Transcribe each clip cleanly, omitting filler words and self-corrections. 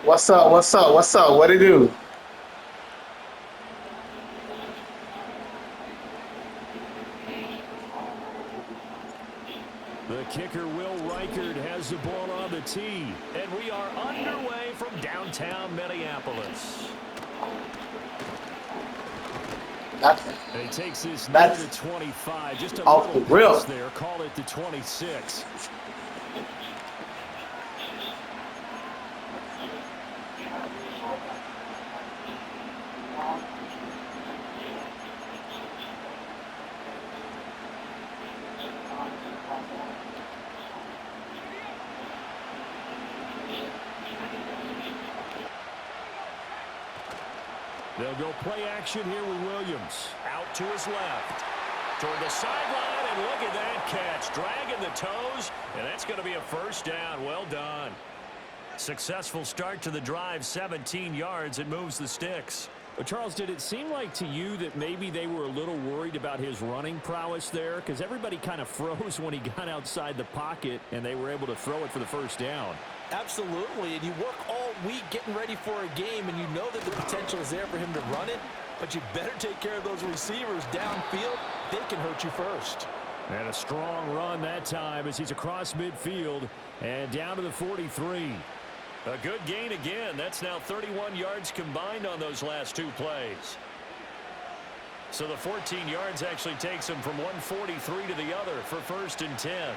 What's up? What's up? What's up? What it do? The kicker, Will Reichard, has the ball on the tee. And we are underway from downtown Minneapolis. That's And he takes this near that's the 25. Just a off little the pass rip. there. Call it the 26. They'll go play action here with Williams. Out to his left. Toward the sideline, and look at that catch. Dragging the toes, and that's going to be a first down. Well done. Successful start to the drive, 17 yards. It moves the sticks. But Charles, did it seem like to you that maybe they were a little worried about his running prowess there? Because everybody kind of froze when he got outside the pocket, and they were able to throw it for the first down. Absolutely, and you work all week getting ready for a game, and you know that the potential is there for him to run it, but you better take care of those receivers downfield. They can hurt you first. And a strong run that time as he's across midfield and down to the 43. A good gain again. That's now 31 yards combined on those last two plays. So the 14 yards actually takes him from 143 to the other for first and 10.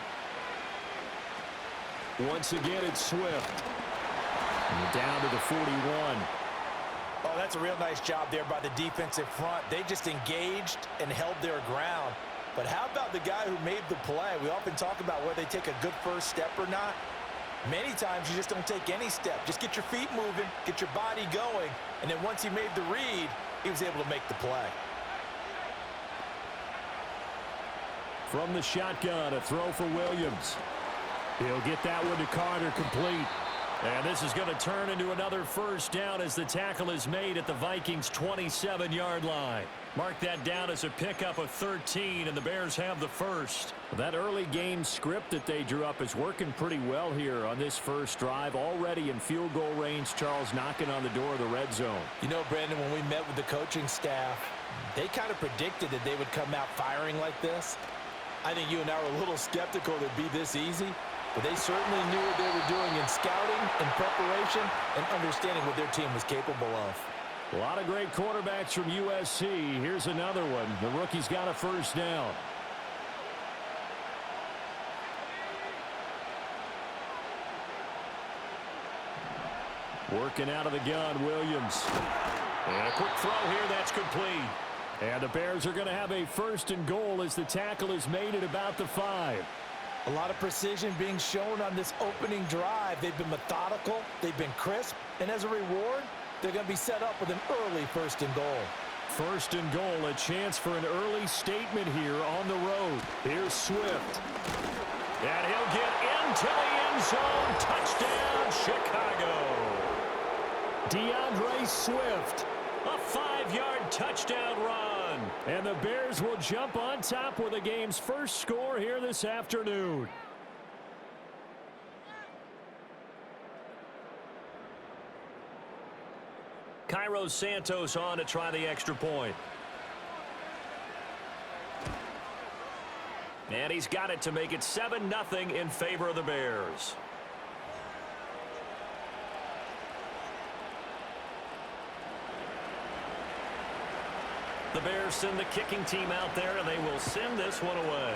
Once again, it's Swift. And down to the 41. Oh, that's a real nice job there by the defensive front. They just engaged and held their ground. But how about the guy who made the play? We often talk about whether they take a good first step or not. Many times you just don't take any step. Just get your feet moving, get your body going, and then once he made the read, he was able to make the play. From the shotgun, a throw for Williams. He'll get that one to Carter complete. And this is going to turn into another first down as the tackle is made at the Vikings' 27-yard line. Mark that down as a pickup of 13, and the Bears have the first. That early game script that they drew up is working pretty well here on this first drive. Already in field goal range, Charles knocking on the door of the red zone. You know, Brandon, when we met with the coaching staff, they kind of predicted that they would come out firing like this. I think you and I were a little skeptical that it'd be this easy. But they certainly knew what they were doing in scouting and preparation and understanding what their team was capable of. A lot of great quarterbacks from USC. Here's another one. The rookie's got a first down. Working out of the gun, Williams. And a quick throw here, that's complete. And the Bears are going to have a first and goal as the tackle is made at about the 5. A lot of precision being shown on this opening drive. They've been methodical, they've been crisp, and as a reward, they're going to be set up with an early first and goal. First and goal, a chance for an early statement here on the road. Here's Swift. And he'll get into the end zone. Touchdown, Chicago. DeAndre Swift, a 5-yard touchdown run. And the Bears will jump on top with the game's first score here this afternoon. Cairo Santos on to try the extra point. And he's got it to make it 7-0 in favor of the Bears. The Bears send the kicking team out there, and they will send this one away.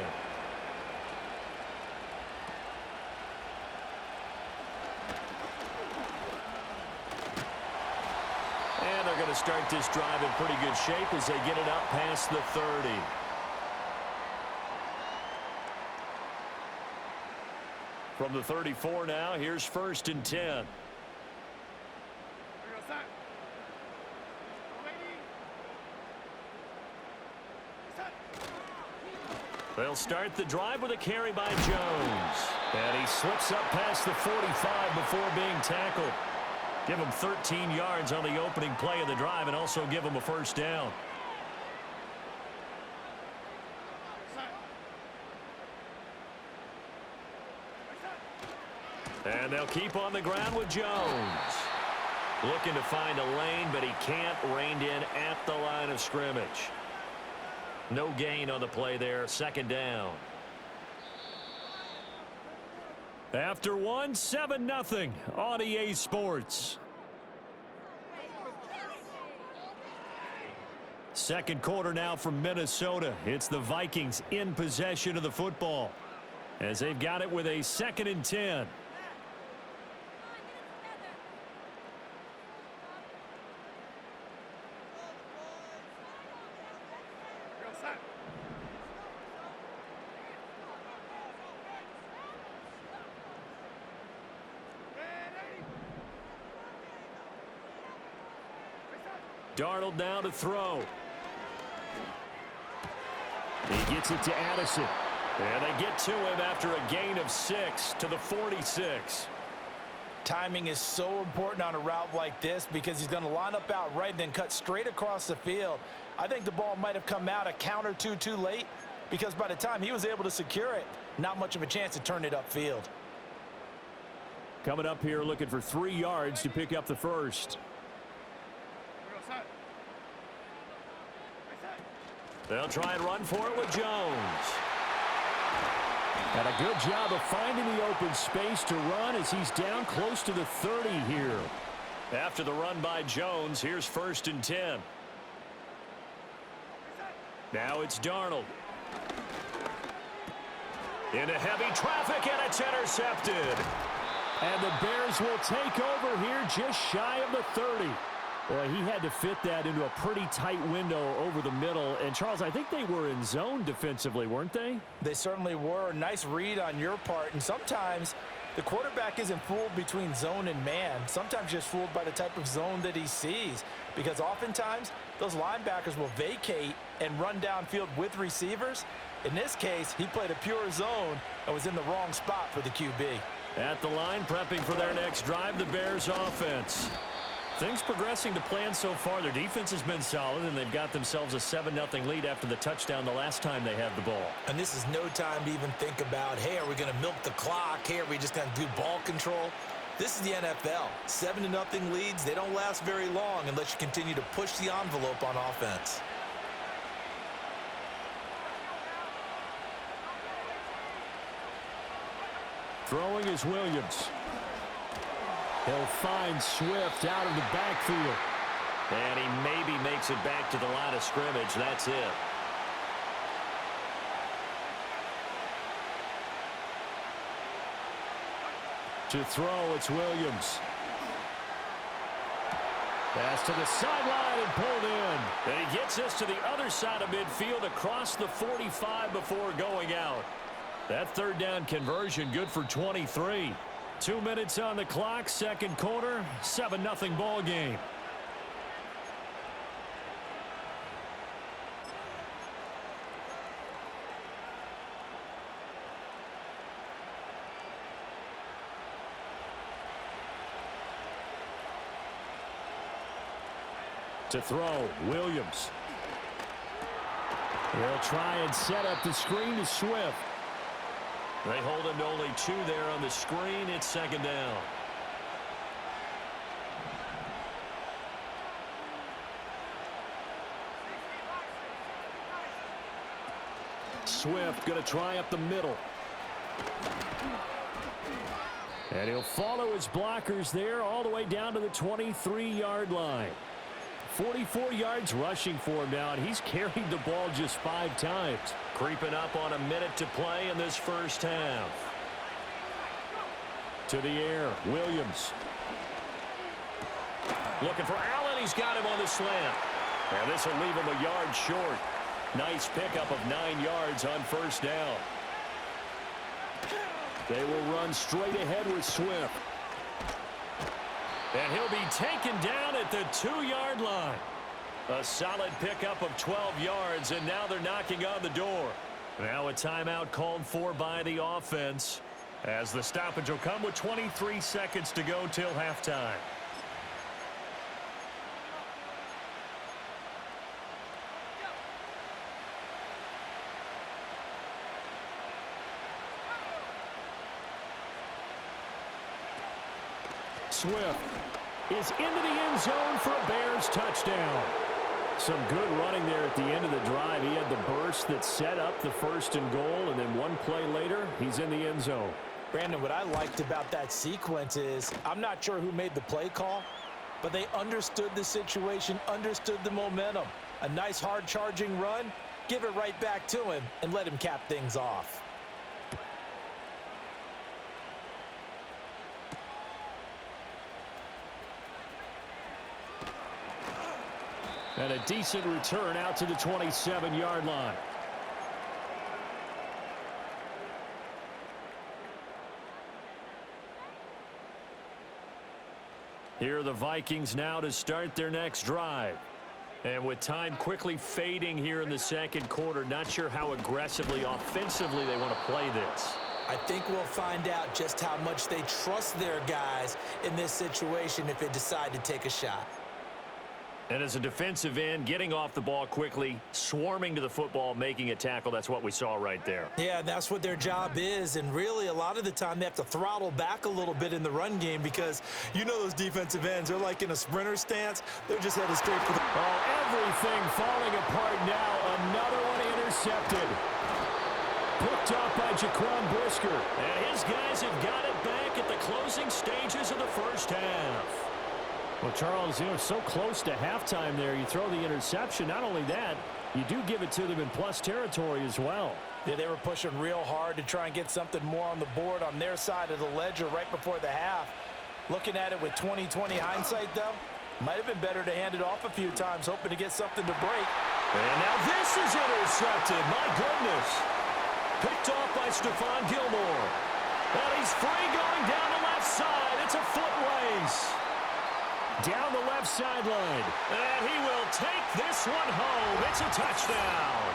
And they're going to start this drive in pretty good shape as they get it up past the 30. From the 34 now, here's first and 10. They'll start the drive with a carry by Jones. And he slips up past the 45 before being tackled. Give him 13 yards on the opening play of the drive and also give him a first down. And they'll keep on the ground with Jones. Looking to find a lane, but he can't. Reined in at the line of scrimmage. No gain on the play there. Second down. After one, 7-0 on EA Sports. Second quarter now from Minnesota. It's the Vikings in possession of the football as they've got it with a 2nd and 10. Darnold now to throw. He gets it to Addison. And they get to him after a gain of 6 to the 46. Timing is so important on a route like this because he's going to line up out right and then cut straight across the field. I think the ball might have come out a count or two too late because by the time he was able to secure it, not much of a chance to turn it upfield. Coming up here looking for 3 yards to pick up the first. They'll try and run for it with Jones. And a good job of finding the open space to run as he's down close to the 30 here. After the run by Jones, here's 1st and 10. Now it's Darnold. Into heavy traffic, and it's intercepted. And the Bears will take over here just shy of the 30. Boy, he had to fit that into a pretty tight window over the middle. And, Charles, I think they were in zone defensively, weren't they? They certainly were. Nice read on your part. And sometimes the quarterback isn't fooled between zone and man. Sometimes just fooled by the type of zone that he sees. Because oftentimes those linebackers will vacate and run downfield with receivers. In this case, he played a pure zone and was in the wrong spot for the QB. At the line, prepping for their next drive, the Bears offense. Things progressing to plan so far. Their defense has been solid, and they've got themselves a 7-0 lead after the touchdown the last time they had the ball. And this is no time to even think about, hey, are we going to milk the clock? Hey, are we just going to do ball control? This is the NFL. 7-0 leads, they don't last very long unless you continue to push the envelope on offense. Throwing is Williams. He'll find Swift out of the backfield. And he maybe makes it back to the line of scrimmage. That's it. To throw, it's Williams. Pass to the sideline and pulled in. And he gets us to the other side of midfield across the 45 before going out. That 3rd down conversion good for 23. 2 minutes on the clock, second quarter, 7-0 ball game. To throw, Williams. They'll try and set up the screen to Swift. They hold him to only 2 there on the screen. It's 2nd down. Swift going to try up the middle. And he'll follow his blockers there all the way down to the 23-yard line. 44 yards rushing for him now, and he's carried the ball just 5 times. Creeping up on a minute to play in this first half. To the air, Williams. Looking for Allen. He's got him on the slant. And this will leave him a yard short. Nice pickup of 9 yards on 1st down. They will run straight ahead with Swift. And he'll be taken down at the 2-yard line. A solid pickup of 12 yards, and now they're knocking on the door. Now a timeout called for by the offense, as the stoppage will come with 23 seconds to go till halftime. Swift is into the end zone for a Bears touchdown. Some good running there at the end of the drive. He had the burst that set up the 1st and goal, and then one play later, he's in the end zone. Brandon, what I liked about that sequence is I'm not sure who made the play call, but they understood the situation, understood the momentum. A nice hard-charging run, give it right back to him, and let him cap things off. And a decent return out to the 27-yard line. Here are the Vikings now to start their next drive. And with time quickly fading here in the second quarter, not sure how aggressively, offensively they want to play this. I think we'll find out just how much they trust their guys in this situation if they decide to take a shot. And as a defensive end, getting off the ball quickly, swarming to the football, making a tackle, that's what we saw right there. Yeah, that's what their job is, and really a lot of the time they have to throttle back a little bit in the run game because you know those defensive ends, they're like in a sprinter stance. They're just headed straight for the... Oh, everything falling apart now. Another one intercepted. Picked off by Jaquan Brisker. And his guys have got it back at the closing stages of the first half. Well, Charles, so close to halftime there. You throw the interception. Not only that, you do give it to them in plus territory as well. Yeah, they were pushing real hard to try and get something more on the board on their side of the ledger right before the half. Looking at it with 20/20 hindsight, though, might have been better to hand it off a few times, hoping to get something to break. And now this is intercepted. My goodness. Picked off by Stephon Gilmore. And he's free going down the left side. It's a foot race. Down the left sideline. And he will take this one home. It's a touchdown.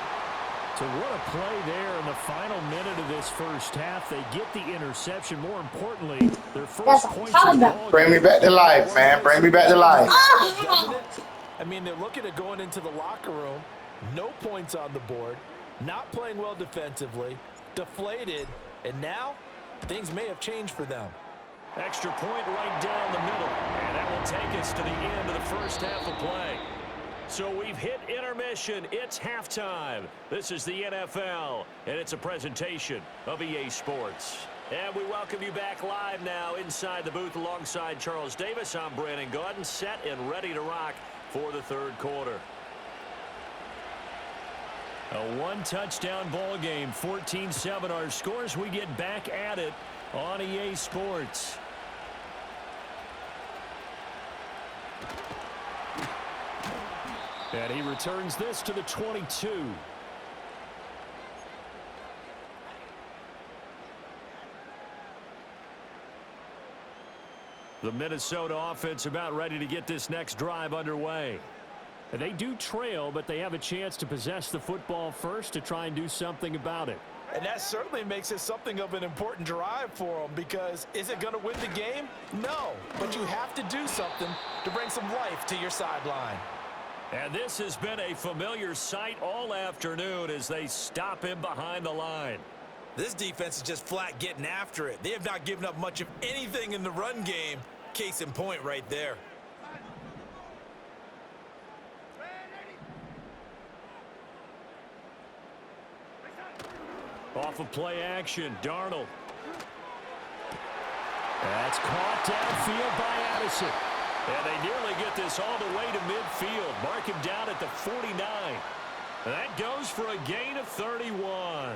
So what a play there in the final minute of this first half. They get the interception. More importantly, their first points of the ball. Bring me back to life, man. Bring me back to life. I mean, they're looking at going into the locker room. No points on the board. Not playing well defensively. Deflated. And now, things may have changed for them. Extra point right down the middle. And that will take us to the end of the first half of play. So we've hit intermission. It's halftime. This is the NFL, and it's a presentation of EA Sports. And we welcome you back live now inside the booth alongside Charles Davis. I'm Brandon Gaudin, set and ready to rock for the third quarter. A one-touchdown ball game, 14-7 our scores. We get back at it on EA Sports. And he returns this to the 22. The Minnesota offense about ready to get this next drive underway. And they do trail, but they have a chance to possess the football first to try and do something about it. And that certainly makes it something of an important drive for them because is it going to win the game? No, but you have to do something to bring some life to your sideline. And this has been a familiar sight all afternoon as they stop him behind the line. This defense is just flat getting after it. They have not given up much of anything in the run game. Case in point right there. Off of play action, Darnold. That's caught downfield by Addison. And they nearly get this all the way to midfield. Mark him down at the 49. And that goes for a gain of 31.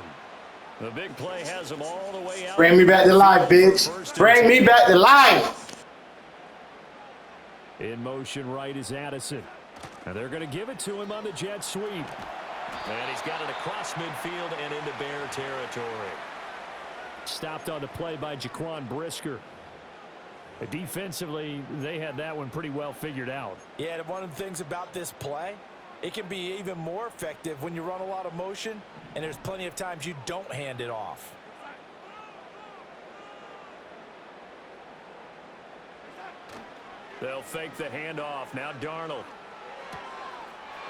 The big play has them all the way out. Bring me back to life, bitch. Bring me back to life. In motion right is Addison. And they're going to give it to him on the jet sweep. And he's got it across midfield and into Bear territory. Stopped on the play by Jaquan Brisker. Defensively, they had that one pretty well figured out. Yeah, and one of the things about this play, it can be even more effective when you run a lot of motion, and there's plenty of times you don't hand it off. They'll fake the handoff. Now Darnold.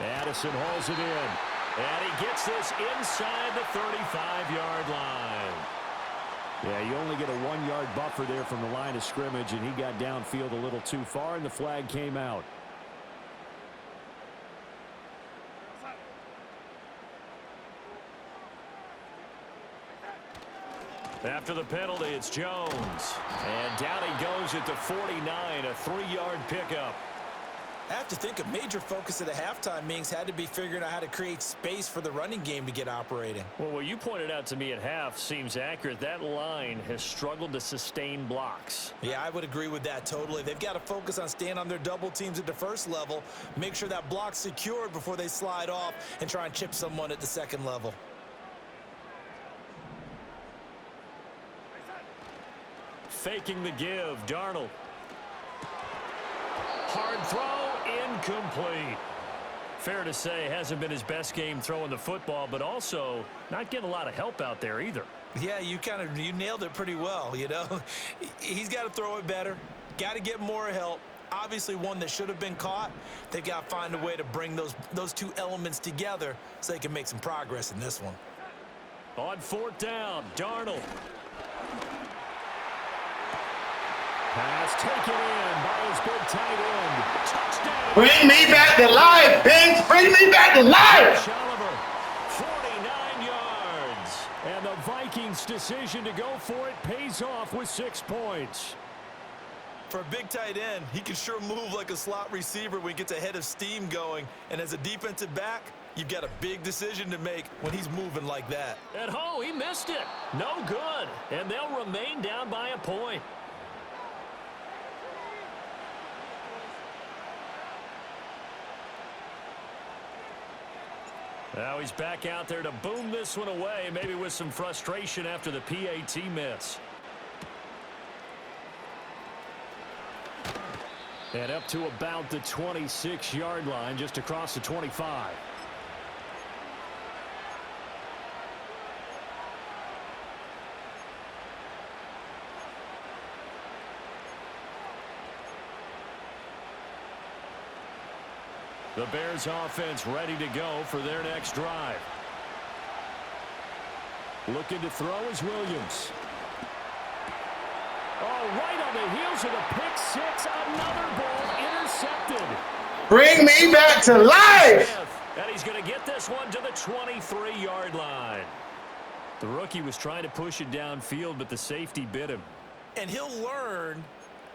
Addison hauls it in. And he gets this inside the 35-yard line. Yeah, you only get a 1-yard buffer there from the line of scrimmage, and he got downfield a little too far, and the flag came out. After the penalty, it's Jones. And down he goes at the 49, a 3-yard pickup. I have to think a major focus of the halftime meetings had to be figuring out how to create space for the running game to get operating. Well, what you pointed out to me at half seems accurate. That line has struggled to sustain blocks. Yeah, I would agree with that totally. They've got to focus on staying on their double teams at the first level, make sure that block's secured before they slide off and try and chip someone at the second level. Faking the give, Darnold. Hard throw, incomplete. Fair to say, hasn't been his best game throwing the football, but also not getting a lot of help out there either. Yeah, you nailed it pretty well, you know. He's got to throw it better, got to get more help. Obviously one that should have been caught. They've got to find a way to bring those two elements together so they can make some progress in this one. On 4th down, Darnold. Pass taken in by his big tight end. Touchdown. Bring me back to life, Vince. Bring me back to life. Oliver, 49 yards. And the Vikings' decision to go for it pays off with 6 points. For a big tight end, he can sure move like a slot receiver when he gets a head of steam going. And as a defensive back, you've got a big decision to make when he's moving like that. And he missed it. No good. And they'll remain down by a point. Now he's back out there to boom this one away, maybe with some frustration after the PAT miss. And up to about the 26-yard line, just across the 25. The Bears offense ready to go for their next drive. Looking to throw is Williams. Oh, right on the heels of the pick six. Another ball intercepted. Bring me back to life. And he's going to get this one to the 23-yard line. The rookie was trying to push it downfield, but the safety bit him. And he'll learn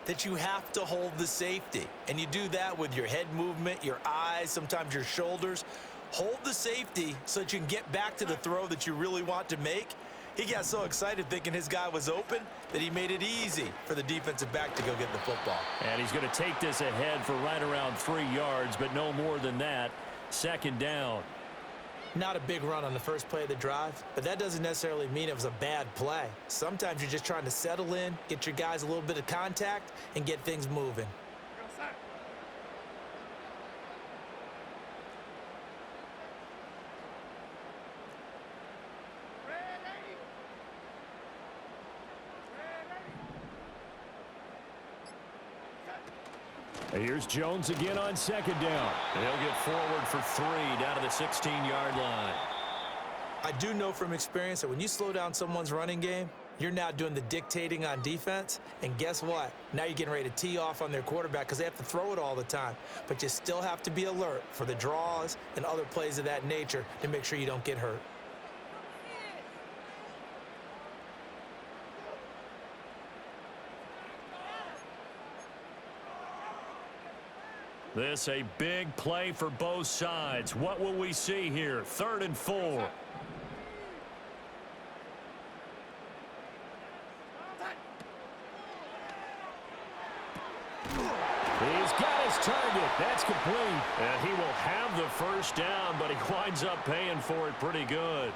that you have to hold the safety. And you do that with your head movement, your eyes, sometimes your shoulders. Hold the safety so that you can get back to the throw that you really want to make. He got so excited thinking his guy was open that he made it easy for the defensive back to go get the football. And he's going to take this ahead for right around 3 yards, but no more than that. 2nd down. Not a big run on the first play of the drive, but that doesn't necessarily mean it was a bad play. Sometimes you're just trying to settle in, get your guys a little bit of contact, and get things moving. Here's Jones again on 2nd down. And he'll get forward for 3 down to the 16-yard line. I do know from experience that when you slow down someone's running game, you're now doing the dictating on defense. And guess what? Now you're getting ready to tee off on their quarterback because they have to throw it all the time. But you still have to be alert for the draws and other plays of that nature to make sure you don't get hurt. This a big play for both sides. What will we see here? 3rd and 4. He's got his target. That's complete. And he will have the 1st down, but he winds up paying for it pretty good.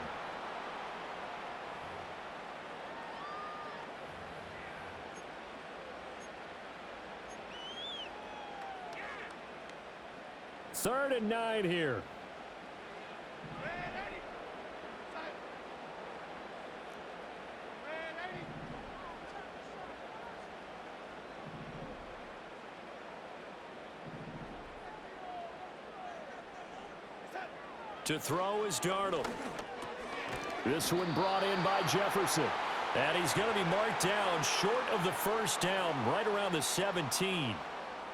Third and 9 here. To throw is Darnold. This one brought in by Jefferson. And he's going to be marked down short of the first down, right around the 17.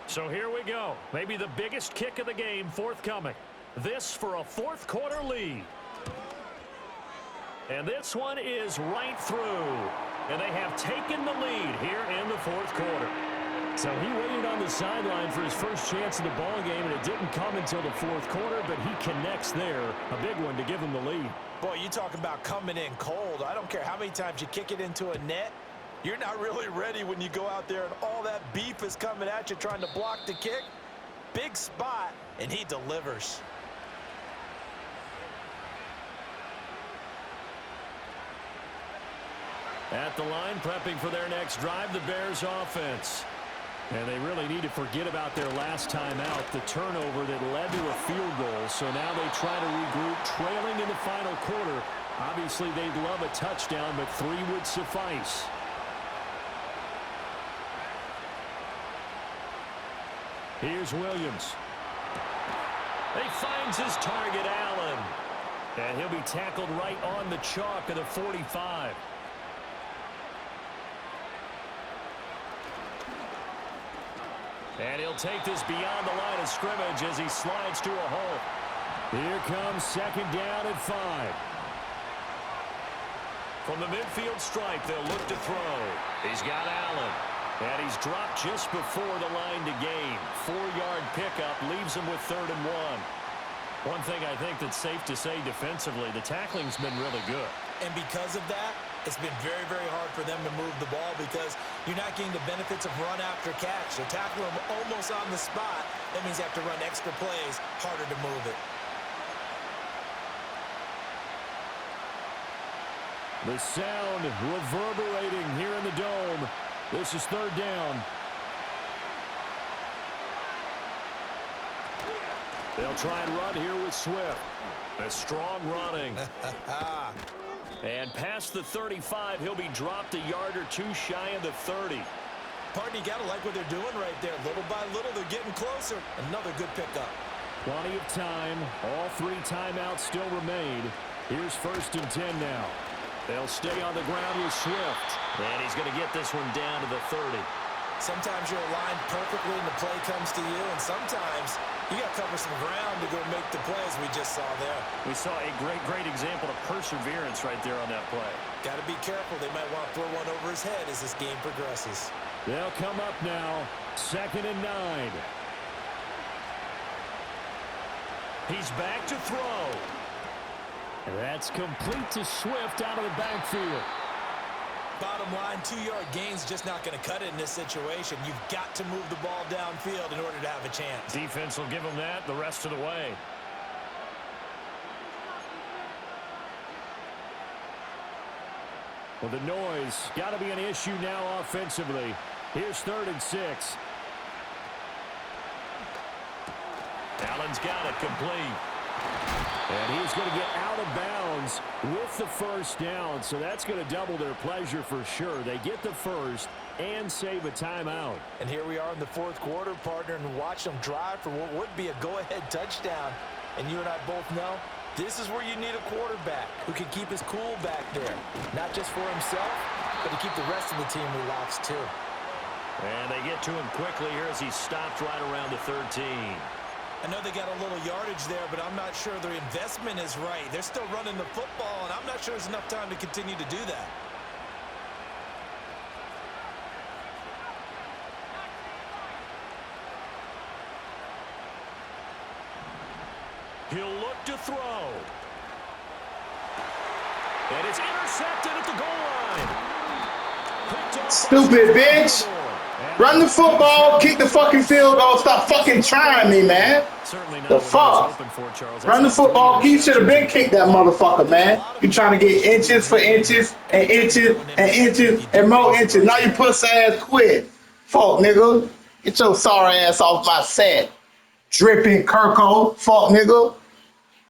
So here we go. Maybe the biggest kick of the game forthcoming. This for a fourth quarter lead. And this one is right through. And they have taken the lead here in the fourth quarter. So he waited on the sideline for his first chance of the ball game, and it didn't come until the fourth quarter, but he connects there. A big one to give him the lead. Boy, you talk about coming in cold. I don't care how many times you kick it into a net. You're not really ready when you go out there and all that beef is coming at you trying to block the kick. Big spot, and he delivers. At the line, prepping for their next drive, the Bears offense. And they really need to forget about their last time out, the turnover that led to a field goal. So now they try to regroup, trailing in the final quarter. Obviously, they'd love a touchdown, but 3 would suffice. Here's Williams. He finds his target, Allen. And he'll be tackled right on the chalk of the 45. And he'll take this beyond the line of scrimmage as he slides to a hole. Here comes second down at 5. From the midfield stripe, they'll look to throw. He's got Allen. And he's dropped just before the line to gain. 4-yard pickup leaves him with 3rd and 1. One thing I think that's safe to say defensively, the tackling's been really good. And because of that, it's been very, very hard for them to move the ball because you're not getting the benefits of run after catch. So tackle them almost on the spot. That means you have to run extra plays, harder to move it. The sound reverberating here in the dome. This is 3rd down. They'll try and run here with Swift. A strong running. And past the 35, he'll be dropped a yard or 2 shy of the 30. Partner, you got to like what they're doing right there. Little by little, they're getting closer. Another good pickup. Plenty of time. All 3 timeouts still remain. Here's 1st and 10 now. They'll stay on the ground with Swift. And he's going to get this one down to the 30. Sometimes you're aligned perfectly and the play comes to you, and sometimes you got to cover some ground to go make the plays we just saw there. We saw a great example of perseverance right there on that play. Got to be careful. They might want to throw one over his head as this game progresses. They'll come up now, 2nd and 9. He's back to throw. That's complete to Swift out of the backfield. Bottom line, 2-yard gain's just not going to cut it in this situation. You've got to move the ball downfield in order to have a chance. Defense will give them that the rest of the way. Well, the noise got to be an issue now offensively. Here's 3rd and 6. Allen's got it complete. And he's going to get out of bounds with the first down, so that's going to double their pleasure for sure. They get the first and save a timeout. And here we are in the 4th quarter, partner, and watch them drive for what would be a go-ahead touchdown. And you and I both know this is where you need a quarterback who can keep his cool back there, not just for himself, but to keep the rest of the team relaxed too. And they get to him quickly here as he stopped right around the 13. I know they got a little yardage there, but I'm not sure their investment is right. They're still running the football, and I'm not sure there's enough time to continue to do that. He'll look to throw. And it's intercepted at the goal line. Stupid bitch. Run the football, kick the fucking field goal, stop fucking trying me, man. The fuck? Run the football, you should have been kicked that motherfucker, man. You trying to get inches for inches and inches and inches and more inches. Now you puss ass quit. Fuck, nigga. Get your sorry ass off my set. Dripping Kirko. Fuck, nigga.